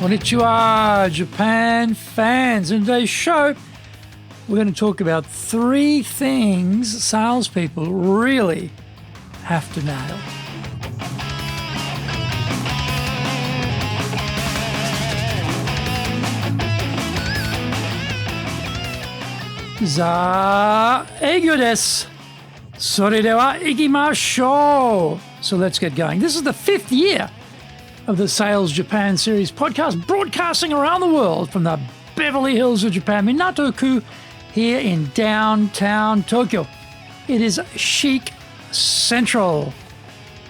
Konnichiwa, Japan fans. In today's show, we're going to talk about 3 things salespeople really have to nail. Za eigyo desu. Sore dewa ikimashou. So let's get going. This is the 5th year of the Sales Japan Series podcast, broadcasting around the world from the Beverly Hills of Japan, Minato-ku, here in downtown Tokyo. It is chic central.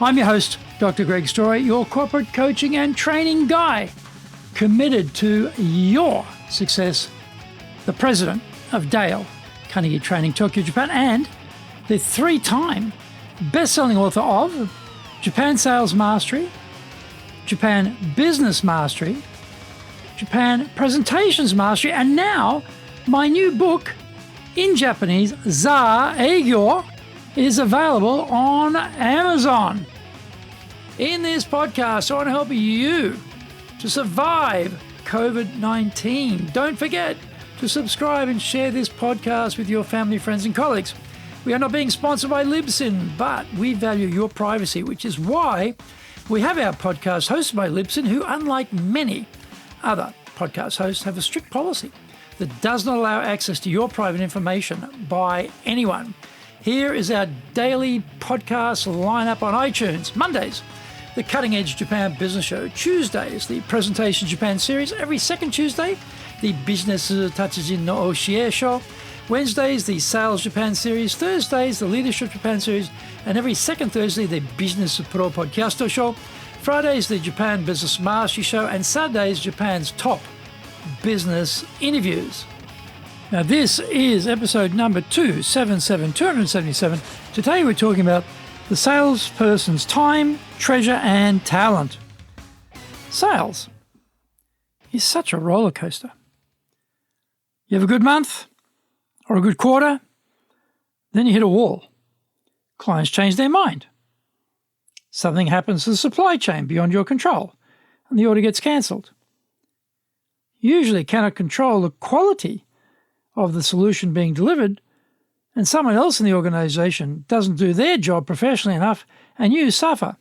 I'm your host, Dr. Greg Story, your corporate coaching and training guy, committed to your success, the president of Dale Carnegie Training Tokyo, Japan, and the 3-time best-selling author of Japan Sales Mastery, Japan Business Mastery, Japan Presentations Mastery, and now my new book in Japanese, Za Eigyo, is available on Amazon. In this podcast, I want to help you to survive COVID-19. Don't forget to subscribe and share this podcast with your family, friends, and colleagues. We are not being sponsored by Libsyn, but we value your privacy, which is why we have our podcast hosted by Libsyn, who, unlike many other podcast hosts, have a strict policy that does not allow access to your private information by anyone. Here is our daily podcast lineup on iTunes. Mondays, the Cutting Edge Japan Business Show. Tuesdays, the Presentation Japan Series. Every second Tuesday, the Business Tatsujin no Oshie Show. Wednesdays, the Sales Japan Series. Thursdays, the Leadership Japan Series. And every second Thursday, the Business Pro Podcast Show. Fridays, the Japan Business Mastery Show. And Saturdays, Japan's top business interviews. Now, this is episode number 277. Today, we're talking about the salesperson's time, treasure, and talent. Sales is such a roller coaster. You have a good month or a good quarter, then you hit a wall. Clients change their mind. Something happens to the supply chain beyond your control, and the order gets cancelled. You usually cannot control the quality of the solution being delivered, and someone else in the organization doesn't do their job professionally enough, and you suffer.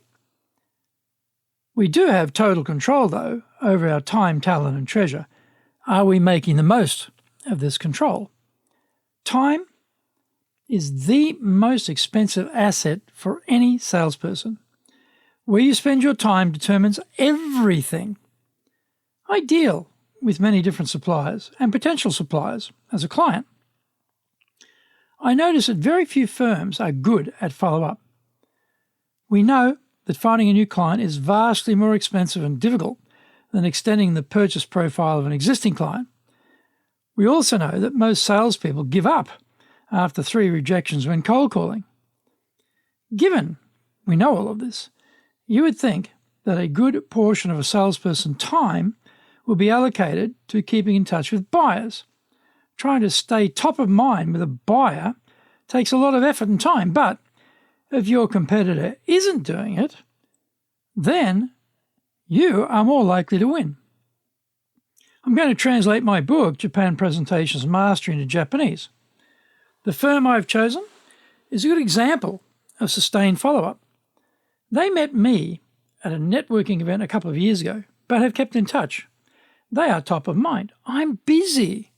We do have total control, though, over our time, talent, and treasure. Are we making the most of this control? Time is the most expensive asset for any salesperson. Where you spend your time determines everything. I deal with many different suppliers and potential suppliers as a client. I notice that very few firms are good at follow-up. We know that finding a new client is vastly more expensive and difficult than extending the purchase profile of an existing client. We also know that most salespeople give up after 3 rejections when cold calling. Given we know all of this, you would think that a good portion of a salesperson's time will be allocated to keeping in touch with buyers. Trying to stay top of mind with a buyer takes a lot of effort and time, but if your competitor isn't doing it, then you are more likely to win. I'm going to translate my book, Japan Presentations Mastery, into Japanese. The firm I've chosen is a good example of sustained follow-up. They met me at a networking event a couple of years ago, but have kept in touch. They are top of mind. I'm busy.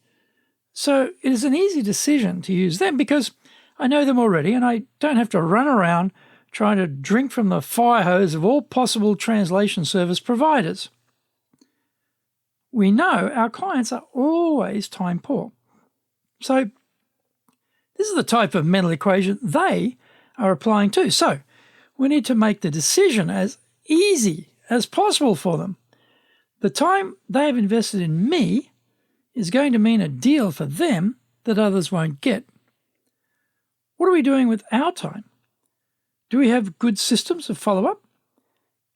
So it is an easy decision to use them because I know them already and I don't have to run around trying to drink from the fire hose of all possible translation service providers. We know our clients are always time poor. So this is the type of mental equation they are applying too. So we need to make the decision as easy as possible for them. The time they have invested in me is going to mean a deal for them that others won't get. What are we doing with our time? Do we have good systems of follow-up?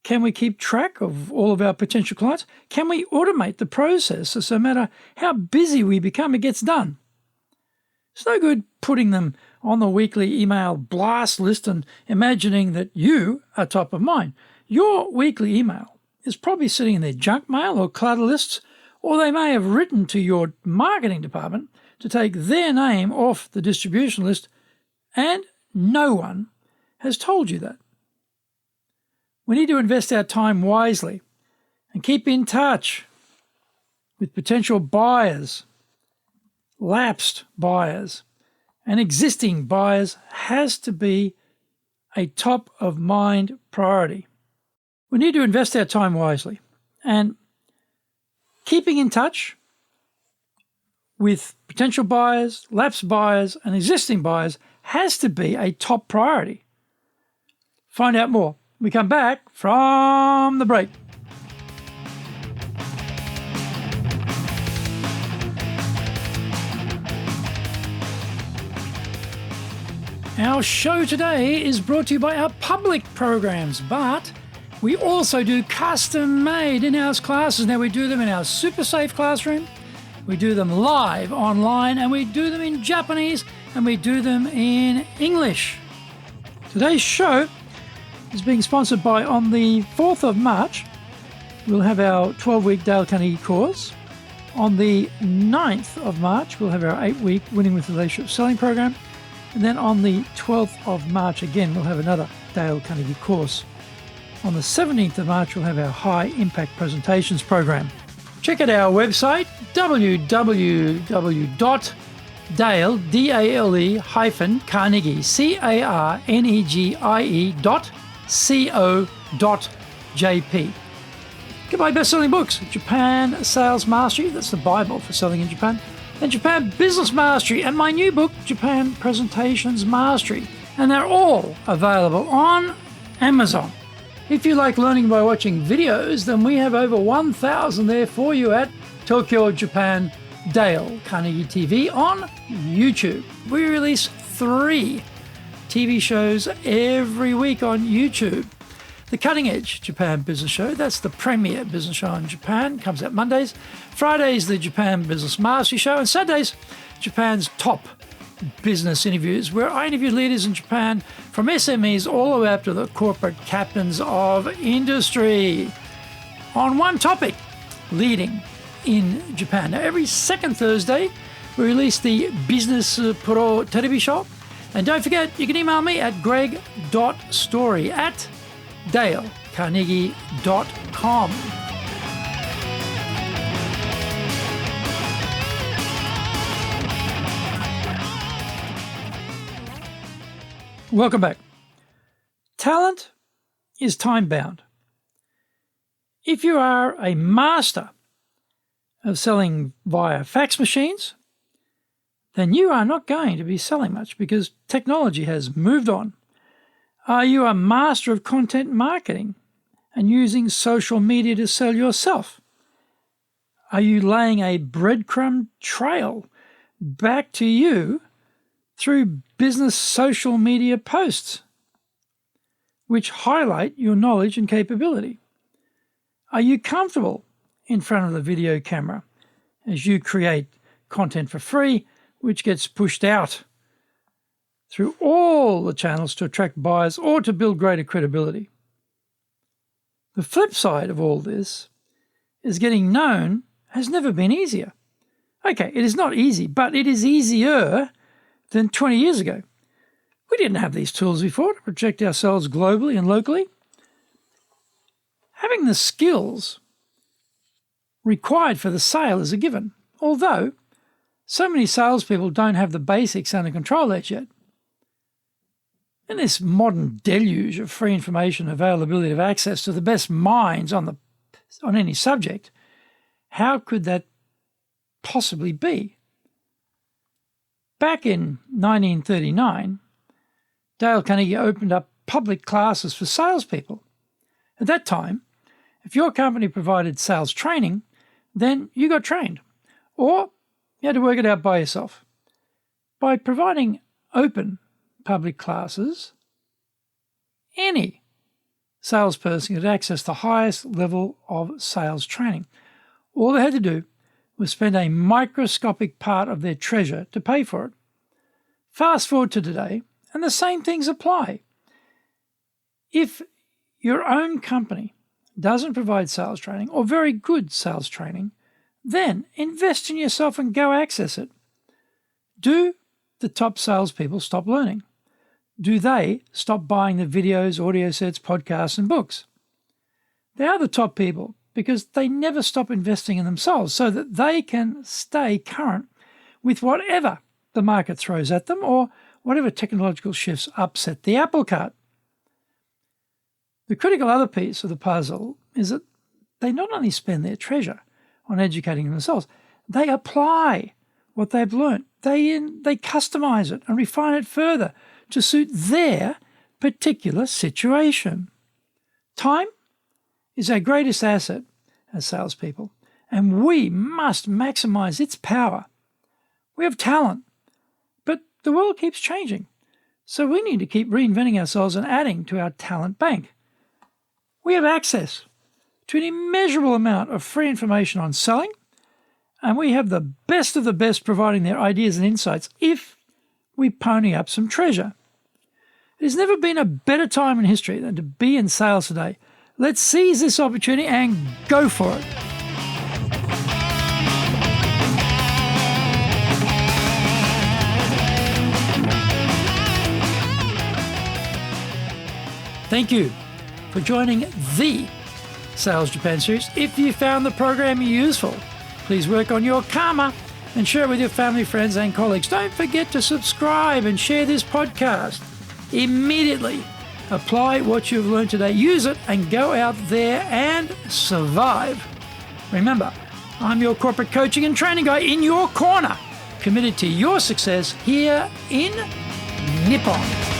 Can we keep track of all of our potential clients? Can we automate the process so no matter how busy we become, it gets done? It's no good putting them on the weekly email blast list and imagining that you are top of mind. Your weekly email is probably sitting in their junk mail or clutter lists, or they may have written to your marketing department to take their name off the distribution list, and no one has told you that. We need to invest our time wisely and keep in touch with potential buyers, lapsed buyers, and existing buyers has to be a top-of-mind priority. We need to invest our time wisely, and keeping in touch with potential buyers, lapsed buyers, and existing buyers has to be a top priority. Find out more when we come back from the break. Our show today is brought to you by our public programs, but we also do custom-made in-house classes. Now, we do them in our super safe classroom, we do them live online, and we do them in Japanese, and we do them in English. Today's show is being sponsored by, on the 4th of March, we'll have our 12-week Dale Carnegie course. On the 9th of March, we'll have our 8-week Winning with Relationship Selling program. And then on the 12th of March, again, we'll have another Dale Carnegie course. On the 17th of March, we'll have our High Impact Presentations program. Check out our website, www.dale-carnegie.co.jp. Get my best-selling books, Japan Sales Mastery, that's the Bible for selling in Japan, and Japan Business Mastery, and my new book, Japan Presentations Mastery. And they're all available on Amazon. If you like learning by watching videos, then we have over 1,000 there for you at Tokyo, Japan, Dale Carnegie TV on YouTube. We release 3 TV shows every week on YouTube. The Cutting Edge Japan Business Show, that's the premier business show in Japan, comes out Mondays. Fridays, the Japan Business Mastery Show, and Saturdays, Japan's top business interviews, where I interview leaders in Japan from SMEs all the way up to the corporate captains of industry on one topic, leading in Japan. Now, every second Thursday, we release the Business Pro Television Show. And don't forget, you can email me at greg.story@dalecarnegie.com. Welcome back. Talent is time-bound. If you are a master of selling via fax machines, then you are not going to be selling much because technology has moved on. Are you a master of content marketing and using social media to sell yourself? Are you laying a breadcrumb trail back to you through business social media posts which highlight your knowledge and capability? Are you comfortable in front of the video camera as you create content for free, which gets pushed out through all the channels to attract buyers or to build greater credibility? The flip side of all this is getting known has never been easier. Okay, it is not easy, but it is easier than 20 years ago. We didn't have these tools before to project ourselves globally and locally. Having the skills required for the sale is a given, although so many salespeople don't have the basics under control yet. In this modern deluge of free information, availability of access to the best minds on any subject, how could that possibly be? Back in 1939, Dale Carnegie opened up public classes for salespeople. At that time, if your company provided sales training, then you got trained, or you had to work it out by yourself. By providing open public classes, any salesperson could access the highest level of sales training. All they had to do was spend a microscopic part of their treasure to pay for it. Fast forward to today, and the same things apply. If your own company doesn't provide sales training or very good sales training, then invest in yourself and go access it. Do the top salespeople stop learning? Do they stop buying the videos, audio sets, podcasts, and books? They are the top people because they never stop investing in themselves so that they can stay current with whatever the market throws at them or whatever technological shifts upset the apple cart. The critical other piece of the puzzle is that they not only spend their treasure on educating themselves, they apply what they've learned. They customize it and refine it further to suit their particular situation. Time is our greatest asset as salespeople, and we must maximize its power. We have talent, but the world keeps changing, so we need to keep reinventing ourselves and adding to our talent bank. We have access to an immeasurable amount of free information on selling, and we have the best of the best providing their ideas and insights if we pony up some treasure. There's never been a better time in history than to be in sales today. Let's seize this opportunity and go for it. Thank you for joining the Sales Japan series. If you found the program useful, please work on your karma and share it with your family, friends, and colleagues. Don't forget to subscribe and share this podcast. Immediately apply what you've learned today. Use it and go out there and survive. Remember, I'm your corporate coaching and training guy in your corner, committed to your success here in Nippon.